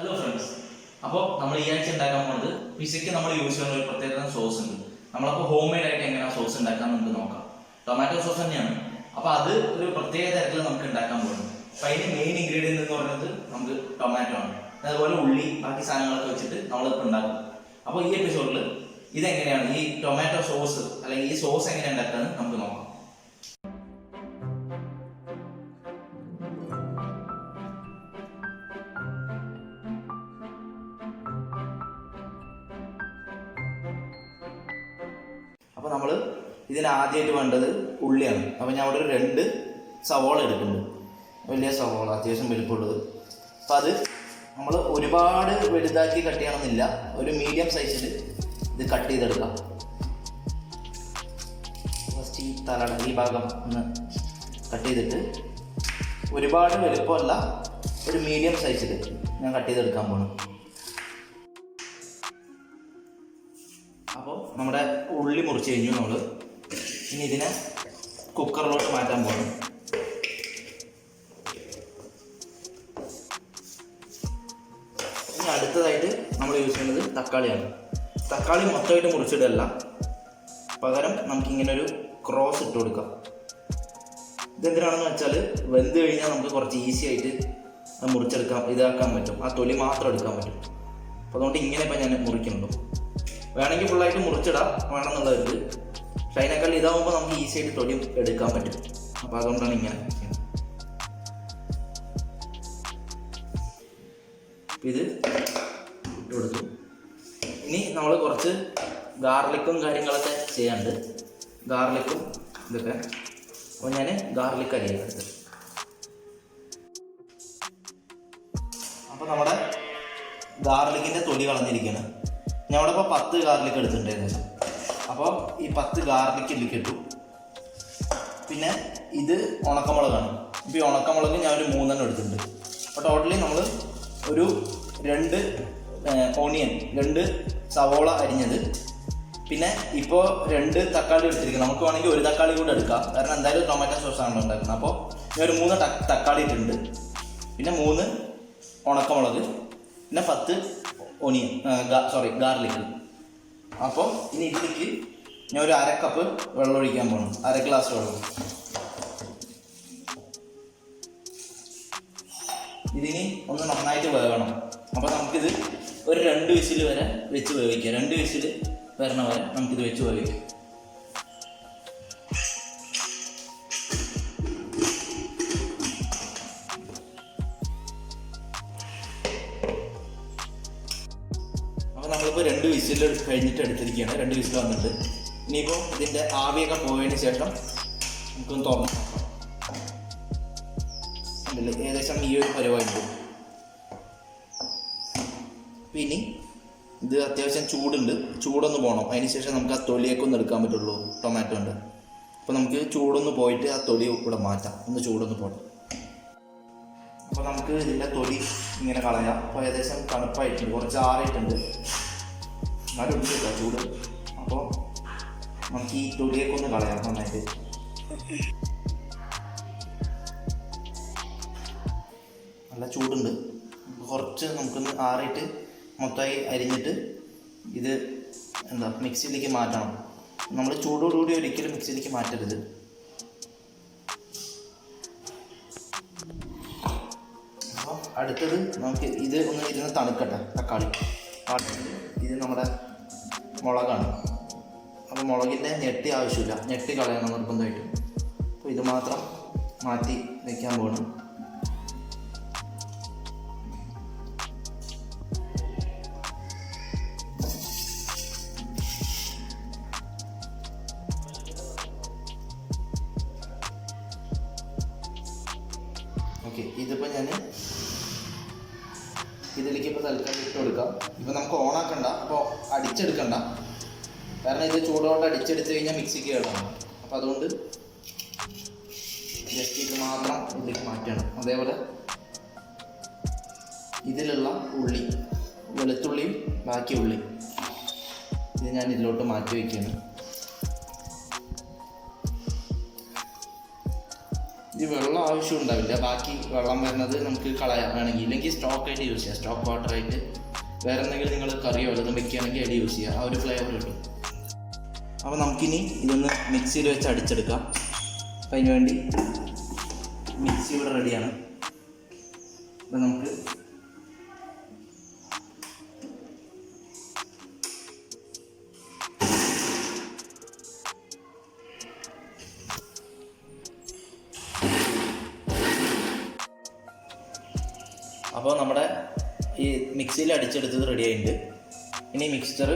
Hello friends, അപ്പോൾ നമ്മൾ ഈ ആഴ്ച ഉണ്ടാക്കാൻ പോകുന്നത് പിസയ്ക്ക് നമ്മൾ യൂസ് ചെയ്യുന്ന ഒരു പ്രത്യേക സോസ് ഉണ്ട്. നമ്മളപ്പോൾ ഹോം മെയ്ഡ് ആയിട്ട് എങ്ങനെയാണ് സോസ് ഉണ്ടാക്കാൻ നമുക്ക് നോക്കാം. ടൊമാറ്റോ സോസ് തന്നെയാണ്. അപ്പോൾ അത് ഒരു പ്രത്യേക തരത്തിൽ നമുക്ക് ഉണ്ടാക്കാൻ പോകുന്നത്. അപ്പോൾ അതിന് മെയിൻ ഇൻഗ്രീഡിയൻറ്റ് എന്ന് പറയുന്നത് നമുക്ക് ടൊമാറ്റോ ആണ്. അതുപോലെ ഉള്ളി, ബാക്കി സാധനങ്ങളൊക്കെ വെച്ചിട്ട് നമ്മളിപ്പോൾ ഉണ്ടാക്കും. അപ്പോൾ ഈ എപ്പിസോഡിൽ ഇതെങ്ങനെയാണ് ഈ ടൊമാറ്റോ സോസ് അല്ലെങ്കിൽ ഈ സോസ് എങ്ങനെ ഉണ്ടാക്കാമെന്ന് നമുക്ക് നോക്കാം. അപ്പോൾ നമ്മൾ ഇതിന് ആദ്യമായിട്ട് വേണ്ടത് ഉള്ളിയാണ്. അപ്പോൾ ഞാൻ അവിടെ ഒരു 2 സവോള എടുക്കുന്നുണ്ട്. വലിയ സവോള, അത്യാവശ്യം വലുപ്പമുള്ളത്. അപ്പോൾ അത് നമ്മൾ ഒരുപാട് വലുതാക്കി കട്ട് ചെയ്യണമെന്നില്ല, ഒരു മീഡിയം സൈസിൽ ഇത് കട്ട് ചെയ്തെടുക്കാം. ഫസ്റ്റ് ഈ തലയുടെ ഈ ഭാഗം ഒന്ന് കട്ട് ചെയ്തിട്ട് ഒരുപാട് വലുപ്പമല്ല, ഒരു മീഡിയം സൈസിൽ ഞാൻ കട്ട് ചെയ്തെടുക്കാൻ പോകണം. അപ്പോൾ നമ്മുടെ ഉള്ളി മുറിച്ച് കഴിഞ്ഞു. നമ്മൾ ഇനി ഇതിനെ കുക്കറിലോട്ട് മാറ്റാൻ പോകണം. ഇനി അടുത്തതായിട്ട് നമ്മൾ യൂസ് ചെയ്യുന്നത് തക്കാളിയാണ്. തക്കാളി മൊത്തമായിട്ട് മുറിച്ചിടല്ല, പകരം നമുക്കിങ്ങനെ ഒരു ക്രോസ് ഇട്ട് കൊടുക്കാം. ഇതെന്തിനാണെന്ന് വെച്ചാൽ വെന്ത് കഴിഞ്ഞാൽ നമുക്ക് കുറച്ച് ഈസി ആയിട്ട് മുറിച്ചെടുക്കാം, ഇതാക്കാൻ പറ്റും. ആ തൊലി മാത്രം എടുക്കാൻ പറ്റും. അപ്പോൾ അതുകൊണ്ട് ഇങ്ങനെ ഇപ്പം ഞാൻ മുറിക്കുന്നുള്ളൂ. വേണമെങ്കിൽ ഫുള്ളായിട്ട് മുറിച്ചിടാം വേണമെന്നുള്ളവർക്ക്. പക്ഷെ അതിനേക്കാൾ ഇതാവുമ്പോൾ നമുക്ക് ഈസി ആയിട്ട് തൊലി എടുക്കാൻ പറ്റും. അപ്പോൾ അതുകൊണ്ടാണ് ഇങ്ങനെ ഇത് ഇട്ട് കൊടുത്തു. ഇനി നമ്മൾ കുറച്ച് ഗാർലിക്കും കാര്യങ്ങളൊക്കെ ചെയ്യാനുണ്ട്. ഗാർലിക്കും ഇതൊക്കെ. അപ്പോൾ ഞാൻ ഗാർലിക് അരിയാണ് എടുത്തത്. അപ്പോൾ നമ്മുടെ ഗാർലിക്കിൻ്റെ തൊലി കളഞ്ഞിരിക്കുകയാണ്. ഞാൻ അവിടെ ഇപ്പോൾ 10 ഗാർലിക് എടുത്തിട്ടുണ്ടായിരുന്നു. അപ്പോൾ ഈ 10 ഗാർലിക് ഇതിലേക്ക് ഇട്ടു. പിന്നെ ഇത് ഉണക്കമുളകാണ്. ഇപ്പോൾ ഈ ഉണക്കമുളക് ഞാൻ ഒരു 3 എടുത്തിട്ടുണ്ട്. അപ്പോൾ ടോട്ടലി നമ്മൾ ഒരു 2 ഓണിയൻ, 2 സവോള അരിഞ്ഞത്, പിന്നെ ഇപ്പോൾ 2 തക്കാളി എടുത്തിരിക്കുന്നത്. നമുക്ക് വേണമെങ്കിൽ ഒരു തക്കാളി കൂടെ എടുക്കാം, കാരണം എന്തായാലും ടൊമാറ്റോ സോസാണ് ഉണ്ടാക്കുന്നത്. അപ്പോൾ ഞാൻ ഒരു 3 തക്കാളി ഇട്ടിട്ടുണ്ട്. പിന്നെ 3 ഉണക്കമുളക്, പിന്നെ 10 ഓണിയൻ ഗാർലിക്. അപ്പോൾ ഇനി ഇതിലേക്ക് ഞാൻ ഒരു 1/2 കപ്പ് വെള്ളം ഒഴിക്കാൻ പോകണം. 1/2 ഗ്ലാസ് വെള്ളം. ഇതിനി ഒന്ന് നന്നായിട്ട് വേകണം. അപ്പോൾ നമുക്കിത് ഒരു 2 വിസിൽ വരെ വെച്ച് വേവിക്കാം. 2 വിസിൽ വരണ വരെ നമുക്കിത് വെച്ച് വേവിക്കാം. നമ്മളിപ്പോൾ 2 വിസിൽ കഴിഞ്ഞിട്ട് എടുത്തിരിക്കുകയാണ്. 2 വിസിൽ വന്നിട്ട് ഇനിയിപ്പോൾ ഇതിൻ്റെ ആവിയൊക്കെ പോയതിന് ശേഷം നമുക്കൊന്ന് തുറന്ന് നോക്കാം. ഉണ്ടല്ലേ, ഏകദേശം ഈ ഒരു പരിപാടി. പിന്നെ ഇത് അത്യാവശ്യം ചൂടുണ്ട്, ചൂടൊന്ന് പോകണം. അതിന് ശേഷം നമുക്ക് ആ തൊലിയൊക്കെ ഒന്ന് എടുക്കാൻ പറ്റുള്ളൂ ടൊമാറ്റോ ഉണ്ട്. അപ്പോൾ നമുക്ക് ചൂടൊന്ന് പോയിട്ട് ആ തൊലി ഇവിടെ മാറ്റാം. ഒന്ന് ചൂടൊന്ന് പോട്ടെ. അപ്പോൾ നമുക്ക് ഇതിൻ്റെ തൊലി ഇങ്ങനെ കളയാം. അപ്പോൾ ഏകദേശം തണുപ്പായിട്ടുണ്ട്, കുറച്ച് ആറിയിട്ടുണ്ട്, എന്നാലും ഉണ്ട് ചൂട്. അപ്പോൾ നമുക്ക് ഈ തൊലിയൊക്കെ ഒന്ന് കളയാം നന്നായിട്ട്. നല്ല ചൂടുണ്ട്. കുറച്ച് നമുക്കൊന്ന് ആറിയിട്ട് മൊത്തമായി അരിഞ്ഞിട്ട് ഇത് മിക്സിയിലേക്ക് മാറ്റണം. നമ്മൾ ചൂടോടുകൂടി ഒരിക്കലും മിക്സിയിലേക്ക് മാറ്റരുത്. അപ്പോൾ അടുത്തത് നമുക്ക് ഇത് ഒന്ന് ഇരുന്ന് തണുക്കട്ടെ. തക്കാളി, ഇത് നമ്മുടെ മുളകാണ്. അപ്പോൾ മുളകിൻ്റെ ഞെട്ടി ആവശ്യമില്ല, ഞെട്ടി കളയണം നിർബന്ധമായിട്ടും. അപ്പോൾ ഇത് മാത്രം മാറ്റി വയ്ക്കാൻ പോകണം. ഓക്കെ, ഇതിപ്പോൾ ഞാൻ ഇതിലേക്ക് ഇപ്പോൾ തൽക്കാലം ഇട്ട് കൊടുക്കാം. ഇപ്പോൾ നമുക്ക് ഓണാക്കണ്ട, അപ്പോൾ അടിച്ചെടുക്കണ്ട, കാരണം ഇത് ചൂടോടെ അടിച്ചെടുത്ത് കഴിഞ്ഞാൽ മിക്സിക്ക് കേടാണ്. അപ്പോൾ അതുകൊണ്ട് ജസ്റ്റ് ഇത് മാത്രം ഇതിലേക്ക് മാറ്റണം. അതേപോലെ ഇതിലുള്ള ഉള്ളി, വെളുത്തുള്ളിയും ബാക്കി ഉള്ളി ഇത് ഞാൻ ഇതിലോട്ട് മാറ്റി വയ്ക്കുകയാണ്. ഈ വെള്ളം ആവശ്യം ഉണ്ടാവില്ല. ബാക്കി വെള്ളം വരുന്നത് നമുക്ക് കളയാൻ വേണമെങ്കിൽ, ഇല്ലെങ്കിൽ സ്റ്റോക്കായിട്ട് യൂസ് ചെയ്യാം. സ്റ്റോക്ക് വാട്ടറായിട്ട് വേറെ എന്തെങ്കിലും നിങ്ങൾ കറിയോ വല്ലതും വെക്കുകയാണെങ്കിൽ അത് യൂസ് ചെയ്യുക. ആ ഒരു ഫ്ലേവർ കിട്ടും. അപ്പോൾ നമുക്കിനി ഇതൊന്ന് മിക്സിയിൽ വെച്ച് അടിച്ചെടുക്കാം. അപ്പം അതിന് വേണ്ടി മിക്സി ഇവിടെ റെഡിയാണ്. അപ്പം നമുക്ക് അപ്പോൾ നമ്മുടെ ഈ മിക്സിയിൽ അടിച്ചെടുത്തത് റെഡി ആയിട്ടുണ്ട്. ഇനി മിക്സ്ചർ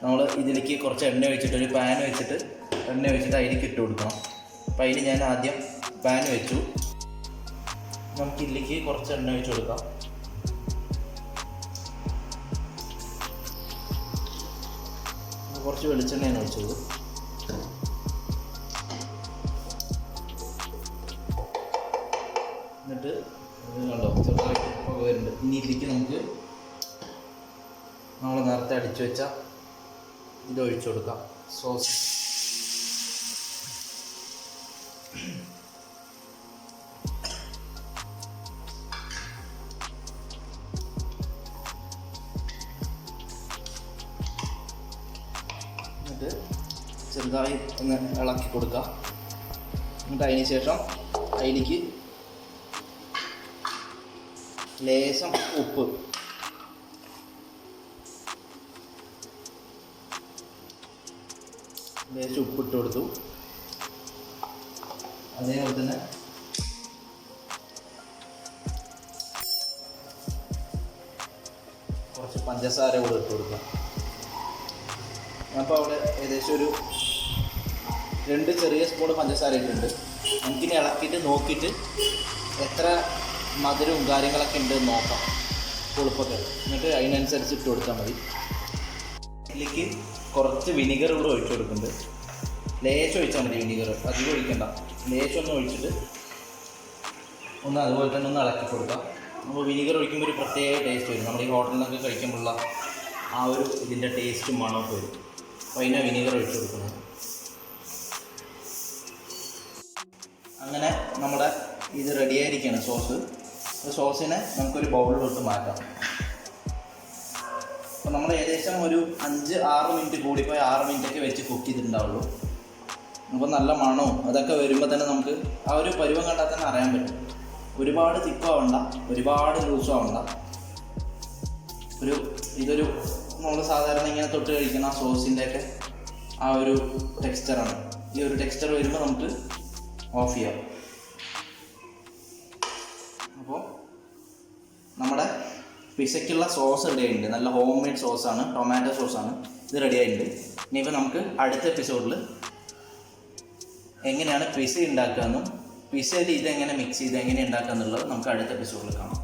നമ്മൾ ഇതിലേക്ക് കുറച്ച് എണ്ണ ഒഴിച്ചിട്ട്, ഒരു പാൻ വെച്ചിട്ട് എണ്ണ ഒഴിച്ചിട്ട് അതിലേക്ക് ഇട്ട് കൊടുക്കണം. അപ്പോൾ അതിന് ഞാൻ ആദ്യം പാൻ വെച്ചു. നമുക്ക് ഇതിലേക്ക് കുറച്ച് എണ്ണ ഒഴിച്ച് കൊടുക്കാം. കുറച്ച് വെളിച്ചെണ്ണയാണ് ഒഴിച്ചത്. എന്നിട്ട് കണ്ടോ ചെറുതായിട്ട് പുക വരുന്നുണ്ട്. ഇനി ഇതിലേക്ക് നമുക്ക് നമ്മൾ നേരത്തെ അടിച്ചു വെച്ച ഇത് ഒഴിച്ചു കൊടുക്കാം. സോസ് എന്നിട്ട് ചെറുതായി ഒന്ന് ഇളക്കി കൊടുക്കാം. എന്നിട്ട് അതിന് ശേഷം അതിലേക്ക് ലേശം ഉപ്പ്, ഉപ്പിട്ട് കൊടുത്തു. അതേപോലെ തന്നെ കുറച്ച് പഞ്ചസാര കൂടെ ഇട്ട് കൊടുക്കാം. അപ്പോൾ അവിടെ ഏകദേശം ഒരു 2 ചെറിയ സ്പൂൺ പഞ്ചസാര ഇട്ടിട്ടുണ്ട്. നമുക്കിനി ഇളക്കിയിട്ട് നോക്കിയിട്ട് എത്ര മധുരവും കാര്യങ്ങളൊക്കെ ഉണ്ട് നോക്കാം, പുളിപ്പൊക്കെ. എന്നിട്ട് അതിനനുസരിച്ച് ഇട്ട് കൊടുത്താൽ മതി. ഇതിലേക്ക് കുറച്ച് വിനിഗർ കൂടെ ഒഴിച്ചു കൊടുക്കുന്നുണ്ട്. ലേശം ഒഴിച്ചാൽ മതി വിനിഗർ, അധികം ഒഴിക്കണ്ട. ലേശം ഒന്ന് ഒഴിച്ചിട്ട് ഒന്ന് അതുപോലെ തന്നെ ഒന്ന് ഇളക്കി കൊടുക്കാം. അപ്പോൾ വിനിഗർ ഒഴിക്കുമ്പോൾ ഒരു പ്രത്യേക ടേസ്റ്റ് വരും. നമ്മുടെ ഈ ഹോട്ടലിൽ നിന്നൊക്കെ കഴിക്കുമ്പോഴുള്ള ആ ഒരു ഇതിൻ്റെ ടേസ്റ്റും മണമൊക്കെ വരും. അപ്പോൾ അതിനാണ് വിനിഗർ ഒഴിച്ചു കൊടുക്കുന്നത്. അങ്ങനെ നമ്മുടെ ഇത് റെഡിയായിരിക്കുകയാണ് സോസ്. സോസിനെ നമുക്കൊരു ബൗളിലോട്ട് മാറ്റാം. അപ്പോൾ നമ്മൾ ഏകദേശം ഒരു 5-6 മിനിറ്റ് കൂടിപ്പോയി 6 മിനിറ്റൊക്കെ വെച്ച് കുക്ക് ചെയ്തിട്ടുണ്ടാവുള്ളൂ. അപ്പോൾ നല്ല മണവും അതൊക്കെ വരുമ്പോൾ തന്നെ നമുക്ക് ആ ഒരു പരുവം കണ്ടാൽ തന്നെ അറിയാൻ പറ്റും. ഒരുപാട് തിക്കാവണ്ട, ഒരുപാട് ലൂസും ആവണ്ട. ഇതൊരു നമ്മൾ സാധാരണ ഇങ്ങനെ തൊട്ട് കഴിക്കുന്ന സോസിൻ്റെയൊക്കെ ആ ഒരു ടെക്സ്ചറാണ്. ഈ ഒരു ടെക്സ്ചർ വരുമ്പോൾ നമുക്ക് ഓഫ് ചെയ്യാം. അപ്പോൾ നമ്മുടെ പിസയ്ക്കുള്ള സോസ് റെഡി ആയിട്ടുണ്ട്. നല്ല ഹോം മെയ്ഡ് സോസാണ്, ടൊമാറ്റോ സോസാണ്. ഇത് റെഡി ആയിട്ടുണ്ട്. ഇനിയിപ്പോൾ നമുക്ക് അടുത്ത എപ്പിസോഡിൽ എങ്ങനെയാണ് പിസ ഉണ്ടാക്കുകയെന്നും പിസയിൽ ഇതെങ്ങനെ മിക്സ് ചെയ്ത് എങ്ങനെ ഉണ്ടാക്കുക എന്നുള്ളത് നമുക്ക് അടുത്ത എപ്പിസോഡിൽ കാണാം.